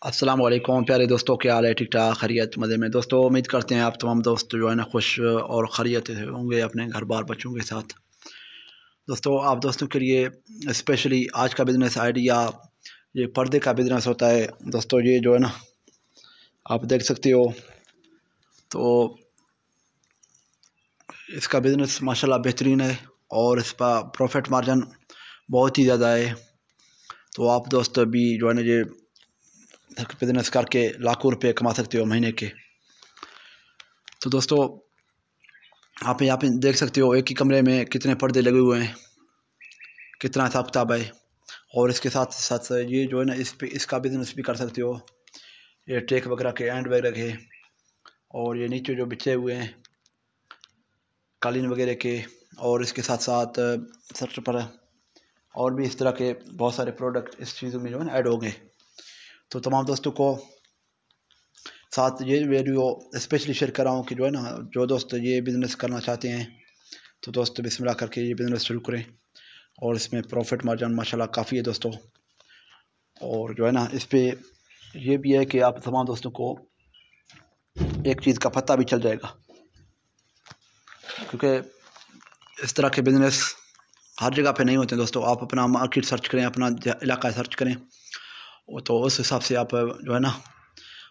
अस्सलाम वालेकुम प्यारे दोस्तों, क्या हाल है? ठीक ठाक, खैरियत, मज़े में। दोस्तों उम्मीद करते हैं आप तमाम दोस्त जो है ना खुश और खैरियत से होंगे अपने घर बार बच्चों के साथ। दोस्तों आप दोस्तों के लिए स्पेशली आज का बिज़नेस आइडिया, ये पर्दे का बिज़नेस होता है। दोस्तों ये जो है ना आप देख सकते हो, तो इसका बिज़नेस माशाल्लाह बेहतरीन है और इसका प्रॉफिट मार्जिन बहुत ही ज़्यादा है। तो आप दोस्त भी जो है ना ये बिज़नेस करके लाखों रुपए कमा सकते हो महीने के। तो दोस्तों आप यहाँ पे देख सकते हो एक ही कमरे में कितने पर्दे लगे हुए हैं, कितना हिसाब किताब है। और इसके साथ साथ ये जो है ना इस पे इसका बिज़नेस भी कर सकते हो, ये ट्रैक वगैरह के एंड वगैरह के, और ये नीचे जो बिछे हुए हैं कालीन वगैरह के। और इसके साथ साथ सर पर और भी इस तरह के बहुत सारे प्रोडक्ट इस चीज़ों में जो है ना ऐड होंगे। तो तमाम दोस्तों को साथ ये वीडियो स्पेशली शेयर कर रहा हूँ कि जो है ना जो दोस्त ये बिज़नेस करना चाहते हैं तो दोस्त बिस्मिल्लाह करके ये बिज़नेस शुरू करें। और इसमें प्रॉफिट मार्जिन माशाल्लाह काफ़ी है दोस्तों। और जो है ना इस पे ये भी है कि आप तमाम दोस्तों को एक चीज़ का पता भी चल जाएगा, क्योंकि इस तरह के बिज़नेस हर जगह पे नहीं होते दोस्तों। आप अपना मार्केट सर्च करें, अपना इलाका सर्च करें, तो उस हिसाब से आप जो है ना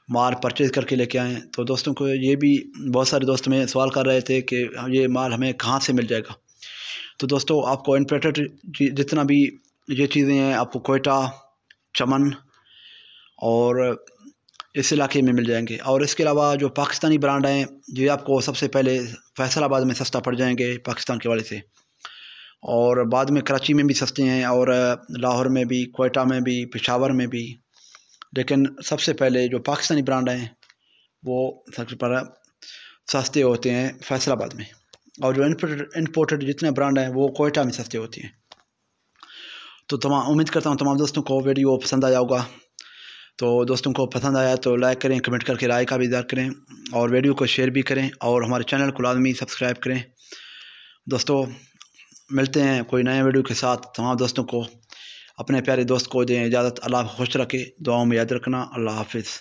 माल परचेज़ करके लेके आएँ। तो दोस्तों को ये भी बहुत सारे दोस्त में सवाल कर रहे थे कि ये माल हमें कहाँ से मिल जाएगा। तो दोस्तों आपको इम्पोर्टेड जितना भी ये चीज़ें हैं आपको कोयटा, चमन और इस इलाके में मिल जाएंगे। और इसके अलावा जो पाकिस्तानी ब्रांड हैं ये आपको सबसे पहले फैसलाबाद में सस्ता पड़ जाएंगे पाकिस्तान के वाले से, और बाद में कराची में भी सस्ते हैं, और लाहौर में भी, कोयटा में भी, पेशावर में भी। लेकिन सबसे पहले जो पाकिस्तानी ब्रांड हैं वो सबसे पहले सस्ते होते हैं फैसलाबाद में, और जो इम्पोर्टेड जितने ब्रांड हैं वो कोयटा में सस्ते होते हैं। तो तमाम उम्मीद करता हूँ तमाम दोस्तों को वीडियो पसंद आया होगा। तो दोस्तों को पसंद आया तो लाइक करें, कमेंट करके राय का भी इज़हार करें, और वीडियो को शेयर भी करें, और हमारे चैनल को लाजमी सब्सक्राइब करें। दोस्तों मिलते हैं कोई नए वीडियो के साथ। तमाम दोस्तों को, अपने प्यारे दोस्त को दें इजाज़त। अल्लाह खुश रखे, दुआओं में याद रखना। अल्लाह हाफिज़।